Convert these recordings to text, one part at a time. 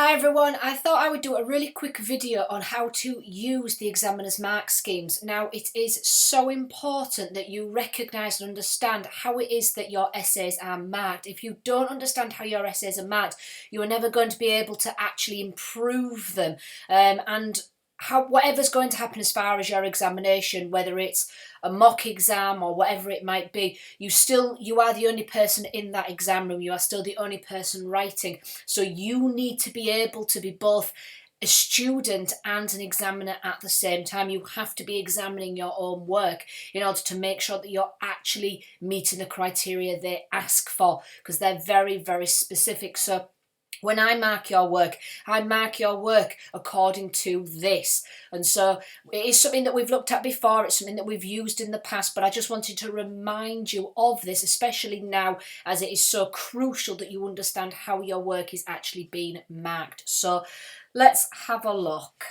Hi everyone, I thought I would do a really quick video on how to use the examiner's mark schemes. Now it is so important that you recognise and understand how it is that your essays are marked. If you don't understand how your essays are marked, you are never going to be able to actually improve them. Whatever's going to happen as far as your examination, whether it's a mock exam or whatever it might be, you are the only person in that exam room. You are still the only person writing. So you need to be able to be both a student and an examiner at the same time. You have to be examining your own work in order to make sure that you're actually meeting the criteria they ask for, because they're very, very specific. So when I mark your work according to this. And so it is something that we've looked at before, it's something that we've used in the past, but I just wanted to remind you of this, especially now, as it is so crucial that you understand how your work is actually being marked. So let's have a look.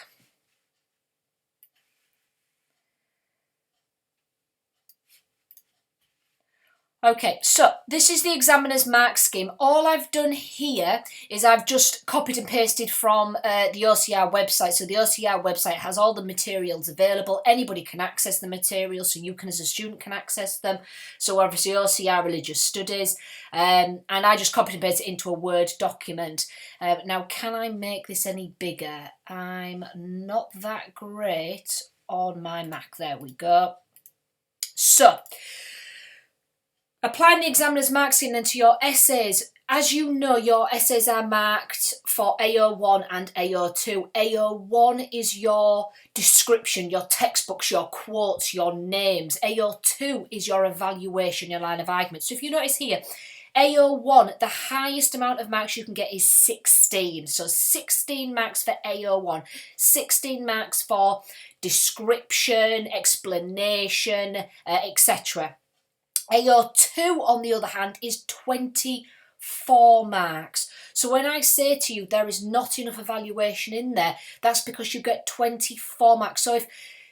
Okay, so this is the examiner's mark scheme. All I've done here is I've just copied and pasted from the OCR website. So the OCR website has all the materials available. Anybody can access the materials, so you can as a student can access them. So obviously OCR Religious Studies, and I just copied and pasted it into a Word document. Now, can I make this any bigger? I'm not that great on my Mac. There we go. So applying the examiner's mark scheme then to your essays. As you know, your essays are marked for AO1 and AO2. AO1 is your description, your textbooks, your quotes, your names. AO2 is your evaluation, your line of argument. So if you notice here, AO1, the highest amount of marks you can get is 16. So 16 marks for AO1, 16 marks for description, explanation, etc. AO2, on the other hand, is 24 marks. So when I say to you there is not enough evaluation in there, that's because you get 24 marks. So if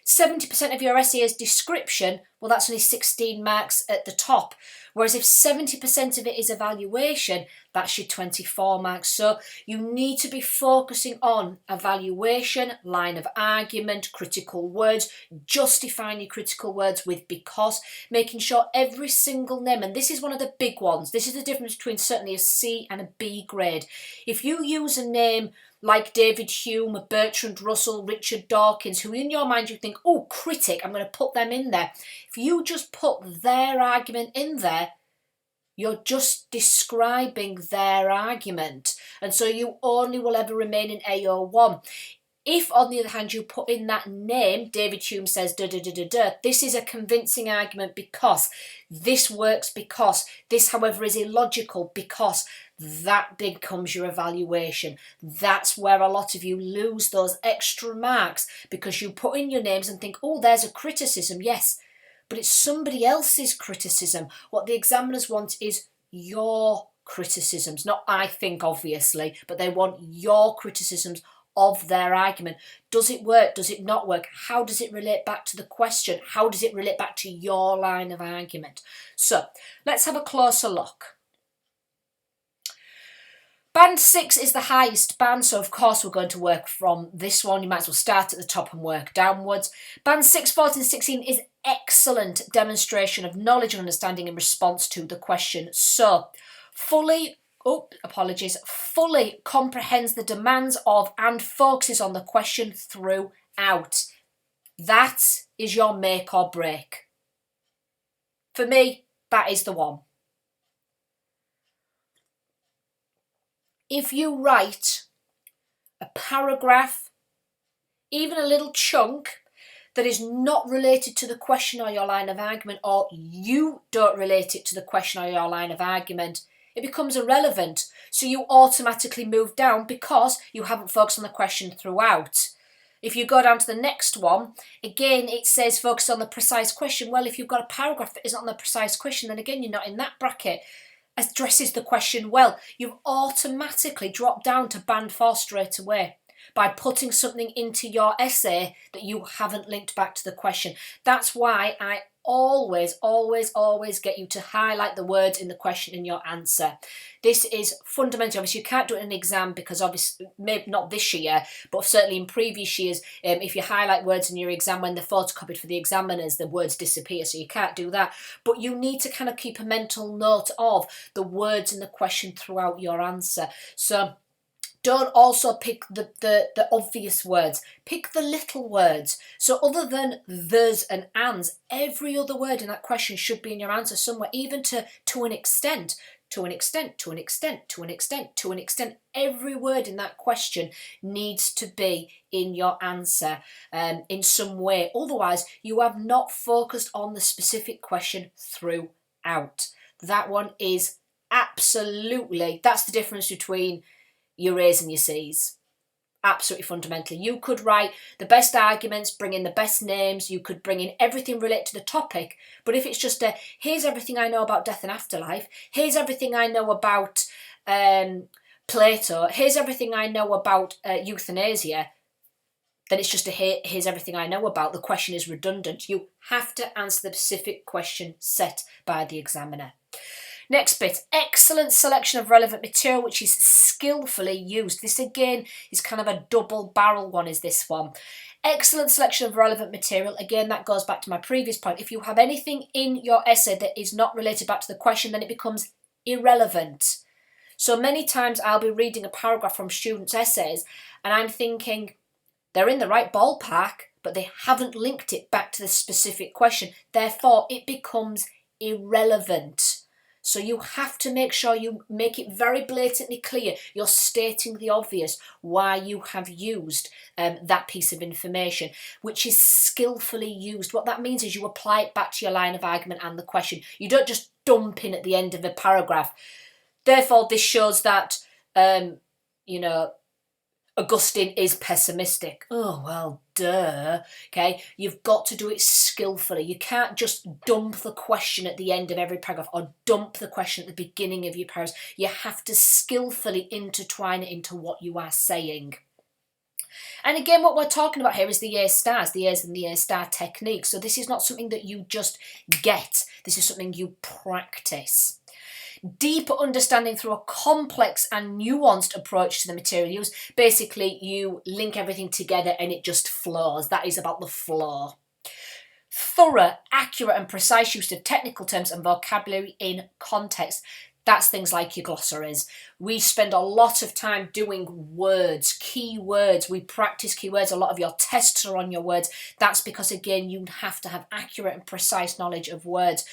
70% of your essay is description, well, that's only 16 marks at the top. Whereas if 70% of it is evaluation, that's your 24 marks. So you need to be focusing on evaluation, line of argument, critical words, justifying your critical words with because, making sure every single name, and this is one of the big ones, this is the difference between certainly a C and a B grade. If you use a name like David Hume, Bertrand Russell, Richard Dawkins, who in your mind you think, oh, critic, I'm going to put them in there. If you just put their argument in there, you're just describing their argument. And so you only will ever remain in AO1. If, on the other hand, you put in that name, David Hume says, da da da da da, this is a convincing argument because, this works because, this, however, is illogical because, that becomes your evaluation. That's where a lot of you lose those extra marks, because you put in your names and think, oh, there's a criticism, yes, but it's somebody else's criticism. What the examiners want is your criticisms, not I think, obviously, but they want your criticisms of their argument. Does it work? Does it not work? How does it relate back to the question? How does it relate back to your line of argument? So let's have a closer look. Band 6 is the highest band, so of course we're going to work from this one. You might as well start at the top and work downwards. Band 6, 14, 16 is excellent demonstration of knowledge and understanding in response to the question. So fully comprehends the demands of and focuses on the question throughout. That is your make or break. For me, that is the one. If you write a paragraph, even a little chunk, that is not related to the question or your line of argument, or you don't relate it to the question or your line of argument, it becomes irrelevant. So you automatically move down because you haven't focused on the question throughout. If you go down to the next one, again, it says focus on the precise question. Well, if you've got a paragraph that isn't on the precise question, then again, you're not in that bracket. Addresses the question well. You've automatically dropped down to band 4 straight away by putting something into your essay that you haven't linked back to the question. That's why I always, always, always get you to highlight the words in the question in your answer. This is fundamental. Obviously, you can't do it in an exam because obviously, maybe not this year, but certainly in previous years, if you highlight words in your exam when they're photocopied for the examiners, the words disappear, so you can't do that. But you need to kind of keep a mental note of the words in the question throughout your answer. So don't also pick the obvious words. Pick the little words. So other than there's and ands, every other word in that question should be in your answer somewhere, even to an extent. To an extent, to an extent, to an extent, to an extent. Every word in that question needs to be in your answer in some way. Otherwise, you have not focused on the specific question throughout. That one is absolutely, that's the difference between your A's and your C's. Absolutely fundamentally. You could write the best arguments, bring in the best names, you could bring in everything related to the topic, but if it's just here's everything I know about death and afterlife, here's everything I know about Plato, here's everything I know about euthanasia, then it's just here's everything I know about. The question is redundant. You have to answer the specific question set by the examiner. Next bit, excellent selection of relevant material which is skillfully used. This again is kind of a double barrel one, is this one. Excellent selection of relevant material. Again, that goes back to my previous point. If you have anything in your essay that is not related back to the question, then it becomes irrelevant. So many times I'll be reading a paragraph from students' essays and I'm thinking they're in the right ballpark, but they haven't linked it back to the specific question. Therefore, it becomes irrelevant. So you have to make sure you make it very blatantly clear. You're stating the obvious, why you have used that piece of information, which is skillfully used. What that means is you apply it back to your line of argument and the question. You don't just dump in at the end of a paragraph. Therefore, this shows that, Augustine is pessimistic. Oh, well, duh. Okay, you've got to do it skillfully. You can't just dump the question at the end of every paragraph or dump the question at the beginning of your paragraph. You have to skillfully intertwine it into what you are saying. And again, what we're talking about here is the A stars, the A's and the A star technique. So this is not something that you just get. This is something you practice. Deeper understanding through a complex and nuanced approach to the material used. Basically, you link everything together and it just flows. That is about the flow. Thorough, accurate and precise use of technical terms and vocabulary in context. That's things like your glossaries. We spend a lot of time doing words, keywords. We practice keywords. A lot of your tests are on your words. That's because, again, you have to have accurate and precise knowledge of words.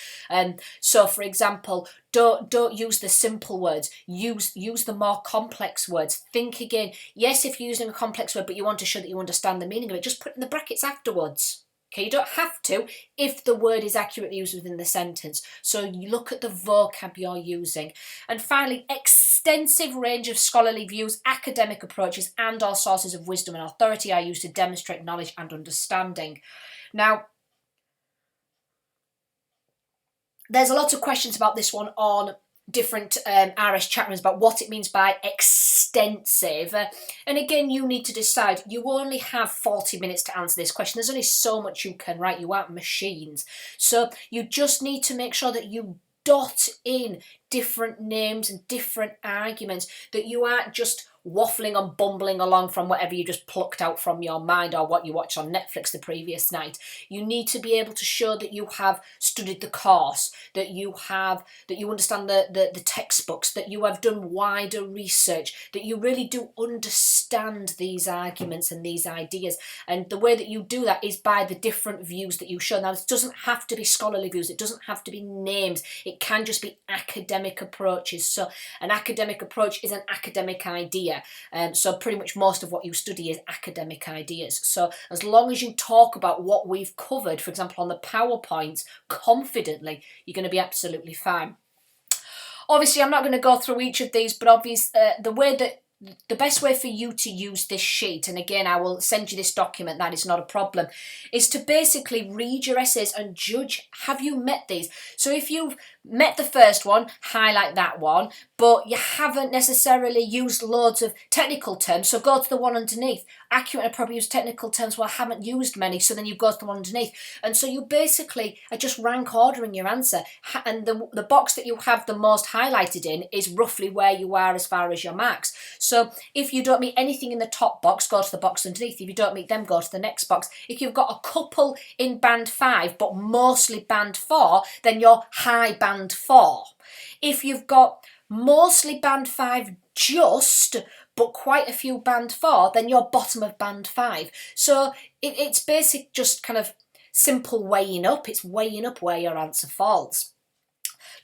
So, for example, don't use the simple words. Use the more complex words. Think again. Yes, if you're using a complex word, but you want to show that you understand the meaning of it, just put it in the brackets afterwards. Okay, you don't have to if the word is accurately used within the sentence. So you look at the vocab you're using. And finally, extensive range of scholarly views, academic approaches and or sources of wisdom and authority are used to demonstrate knowledge and understanding. Now, there's a lot of questions about this one on different RS chat rooms about what it means by extensive. And again, you need to decide. You only have 40 minutes to answer this question. There's only so much you can write. You aren't machines. So you just need to make sure that you dot in different names and different arguments, that you aren't just waffling and bumbling along from whatever you just plucked out from your mind or what you watched on Netflix the previous night. You need to be able to show that you have studied the course, that you understand the textbooks, that you have done wider research, that you really do understand these arguments and these ideas. And the way that you do that is by the different views that you show. Now, it doesn't have to be scholarly views, it doesn't have to be names, it can just be academic approaches. So an academic approach is an academic idea. So pretty much most of what you study is academic ideas. So as long as you talk about what we've covered, for example, on the PowerPoints, confidently, you're going to be absolutely fine. Obviously, I'm not going to go through each of these, but the way that the best way for you to use this sheet, and again I will send you this document, that is not a problem, is to basically read your essays and judge, have you met these? So if you've met the first one, highlight that one, but you haven't necessarily used loads of technical terms, so go to the one underneath. Accurate and appropriate use technical terms, well I haven't used many, so then you go to the one underneath. And so you basically are just rank ordering your answer, and the box that you have the most highlighted in is roughly where you are as far as your marks. So if you don't meet anything in the top box, go to the box underneath. If you don't meet them, go to the next box. If you've got a couple in band 5 but mostly band 4, then you're high band 4. If you've got mostly band 5 just, but quite a few band 4, then you're bottom of band 5. So it's basic, just kind of simple weighing up. It's weighing up where your answer falls.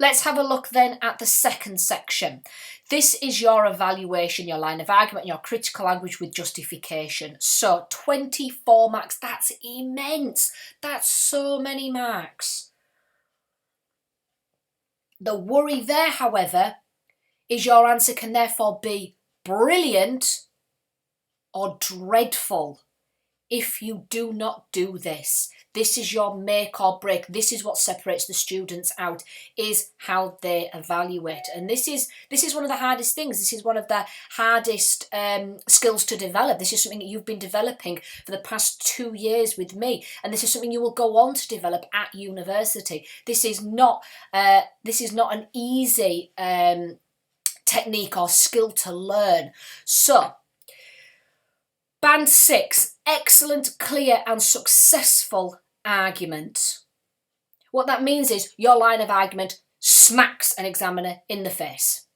Let's have a look then at the second section. This is your evaluation, your line of argument, your critical language with justification. So 24 marks, that's immense. That's so many marks. The worry there, however, is your answer can therefore be brilliant or dreadful if you do not do this. This is your make or break. This is what separates the students out, is how they evaluate. And this is one of the hardest things. This is one of the hardest skills to develop. This is something that you've been developing for the past 2 years with me, and this is something you will go on to develop at university. This is not an easy technique or skill to learn. So band 6, excellent, clear and successful argument. What that means is your line of argument smacks an examiner in the face.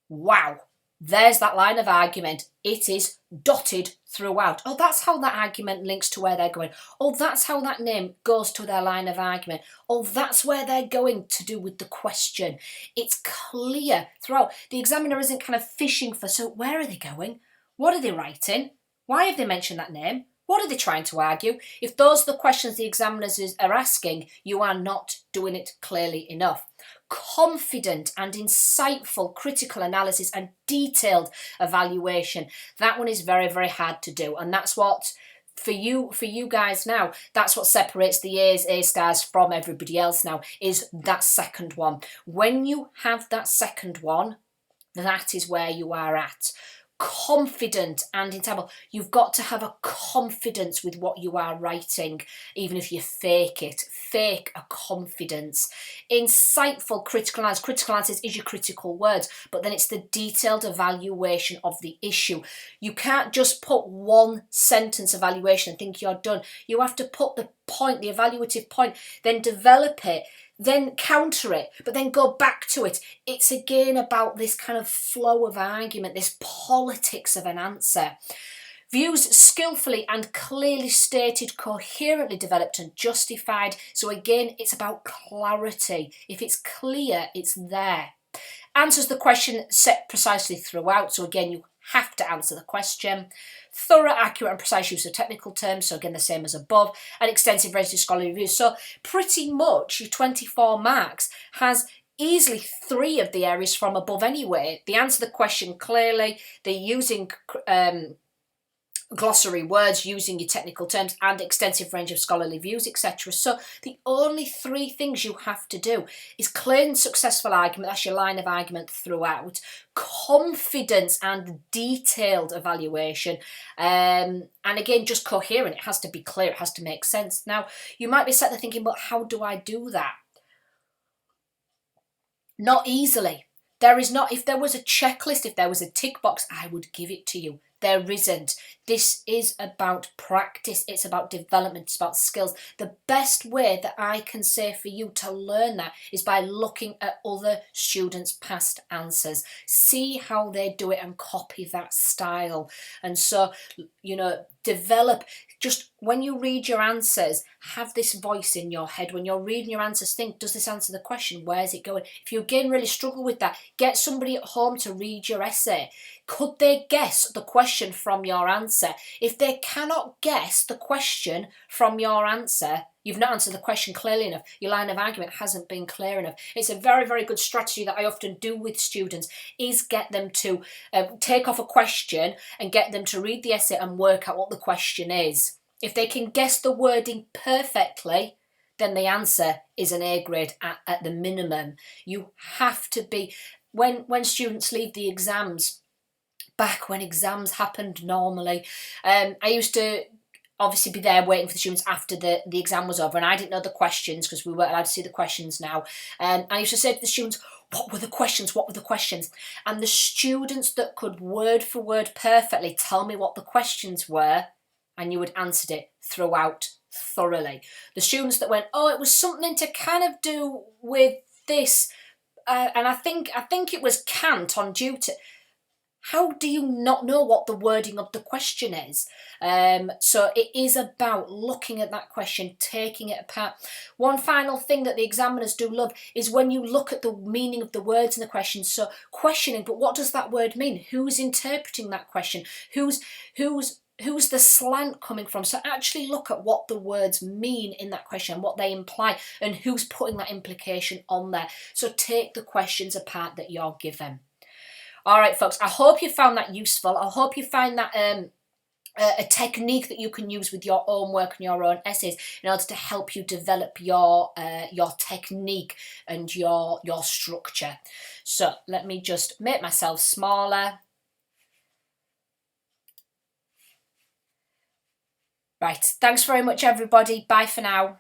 Wow, there's that line of argument. It is dotted throughout. Oh, that's how that argument links to where they're going. Oh, that's how that name goes to their line of argument. Oh, that's where they're going to do with the question. It's clear throughout. The examiner isn't kind of fishing for, so where are they going? What are they writing? Why have they mentioned that name? What are they trying to argue? If those are the questions the examiners are asking, you are not doing it clearly enough. Confident and insightful critical analysis and detailed evaluation. That one is very, very hard to do. And that's what, for you guys now, that's what separates the A's, A-stars from everybody else now, is that second one. When you have that second one, that is where you are at. Confident and insightful. You've got to have a confidence with what you are writing, even if you fake it. Fake a confidence. Insightful critical analysis. Critical analysis is your critical words, but then it's the detailed evaluation of the issue. You can't just put one sentence evaluation and think you're done. You have to put the point, the evaluative point, then develop it, then counter it, but then go back to it. It's again about this kind of flow of argument, this politics of an answer. Views skillfully and clearly stated, coherently developed and justified. So again, it's about clarity. If it's clear, it's there. Answers the question set precisely throughout. So again, you have to answer the question. Thorough, accurate and precise use of technical terms, so again the same as above, and extensive range of scholarly reviews. So pretty much your 24 marks has easily 3 of the areas from above anyway. They answer the question clearly, they're using glossary words, using your technical terms and extensive range of scholarly views, etc. So the only 3 things you have to do is clear and successful argument, that's your line of argument throughout, confidence and detailed evaluation, and again just coherent. It has to be clear, it has to make sense. Now you might be sat there thinking, but how do I do that? Not easily. There is not. If there was a checklist, if there was a tick box, I would give it to you. There isn't. This is about practice. It's about development. It's about skills. The best way that I can say for you to learn that is by looking at other students' past answers. See how they do it and copy that style. And so, develop. Just when you read your answers, have this voice in your head. When you're reading your answers, think, does this answer the question? Where's it going? If you again really struggle with that, get somebody at home to read your essay. Could they guess the question question from your answer. If they cannot guess the question from your answer, you've not answered the question clearly enough. Your line of argument hasn't been clear enough. It's a very, very good strategy that I often do with students, is get them to take off a question and get them to read the essay and work out what the question is. If they can guess the wording perfectly, then the answer is an A grade at the minimum. You have to be, when students leave the exams, back when exams happened normally, I used to obviously be there waiting for the students after the exam was over, and I didn't know the questions because we weren't allowed to see the questions now. I used to say to the students, what were the questions? What were the questions? And the students that could word for word perfectly tell me what the questions were, and you would answer it throughout thoroughly. The students that went, oh, it was something to kind of do with this, and I think it was Kant on duty. How do you not know what the wording of the question is? So it is about looking at that question, taking it apart. One final thing that the examiners do love is when you look at the meaning of the words in the question. So questioning, but what does that word mean? Who's interpreting that question? Who's the slant coming from? So actually look at what the words mean in that question and what they imply and who's putting that implication on there. So take the questions apart that you're given. All right, folks, I hope you found that useful. I hope you find that a technique that you can use with your own work and your own essays in order to help you develop your technique and your structure. So let me just make myself smaller. Right, thanks very much, everybody. Bye for now.